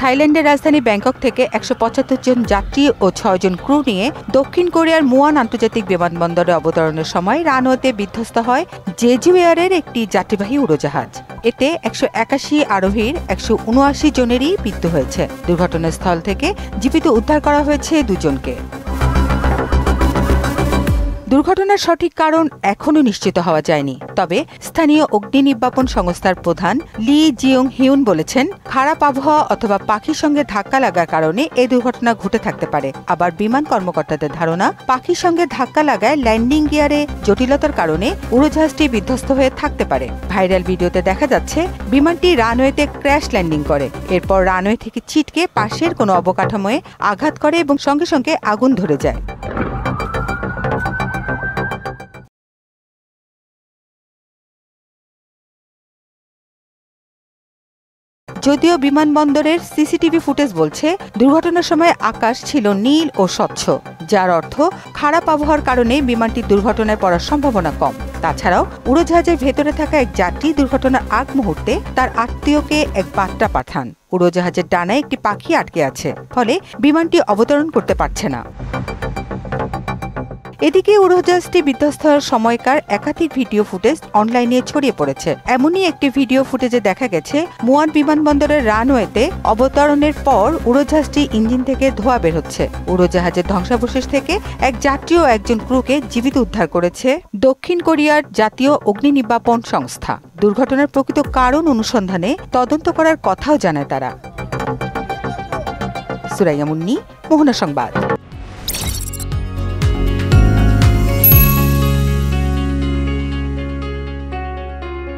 থাইল্যান্ডের রাজধানী ব্যাংকক থেকে ১৭৫ জন যাত্রী ও ৬ জন ক্রু নিয়ে দক্ষিণ কোরিয়ার মুয়ান আন্তর্জাতিক বিমানবন্দরে অবতরণের সময় রানওয়েতে বিধ্বস্ত হয় জেজু এয়ারের একটি যাত্রীবাহী উড়োজাহাজ। এতে ১৮১ আরোহীর ১৭৯ জনেরই মৃত্যু হয়েছে। দুর্ঘটনাস্থল থেকে জীবিত উদ্ধার করা হয়েছে ২ জনকে। দুর্ঘটনার সঠিক কারণ এখনও নিশ্চিত হওয়া যায়নি। তবে স্থানীয় অগ্নি নির্বাপন সংস্থার প্রধান লি জিওং হিউন বলেছেন, খারাপ আবহাওয়া অথবা পাখির সঙ্গে ধাক্কা লাগার কারণে এই দুর্ঘটনা ঘটে থাকতে পারে। আবার বিমান কর্মকর্তাদের ধারণা, পাখির সঙ্গে ধাক্কা লাগায় ল্যান্ডিং গিয়ারে জটিলতার কারণে উড়োজাহাজটি বিধ্বস্ত হয়ে থাকতে পারে। ভাইরাল ভিডিওতে দেখা যাচ্ছে বিমানটি রানওয়েতে ক্র্যাশ ল্যান্ডিং করে, এরপর রানওয়ে থেকে ছিটকে পাশের কোনো অবকাঠামোয় আঘাত করে এবং সঙ্গে সঙ্গে আগুন ধরে যায়। যদিও বিমানবন্দরের সিসিটিভি ফুটেজ বলছে দুর্ঘটনার সময় আকাশ ছিল নীল ও স্বচ্ছ, যার অর্থ খারাপ আবহাওয়ার কারণে বিমানটির দুর্ঘটনায় পড়ার সম্ভাবনা কম। তাছাড়াও উড়োজাহাজের ভেতরে থাকা এক যাত্রী দুর্ঘটনার আগ মুহূর্তে তার আত্মীয়কে এক বার্তা পাঠান। উড়োজাহাজের ডানায় একটি পাখি আটকে আছে, ফলে বিমানটি অবতরণ করতে পারছে না। এদিকে উড়োজাহাজটি বিধ্বস্ত হওয়ার সময়কার একাধিক ভিডিও ফুটেজ অনলাইনে ছড়িয়ে পড়েছে। এমনই একটি ভিডিও ফুটেজে দেখা গেছে মুয়ান বিমানবন্দরের রানওয়েতে অবতরণের পর উড়োজাহাজটি ইঞ্জিন থেকে ধোঁয়া বের হচ্ছে। উড়োজাহাজের ধ্বংসাবশেষ থেকে এক যাত্রী ও একজন ক্রুকে জীবিত উদ্ধার করেছে দক্ষিণ কোরিয়ার জাতীয় অগ্নি নির্বাপন সংস্থা। দুর্ঘটনার প্রকৃত কারণ অনুসন্ধানে তদন্ত করার কথাও জানায় তারা। সুরাইয়া মুন্নি, মোহনা সংবাদ।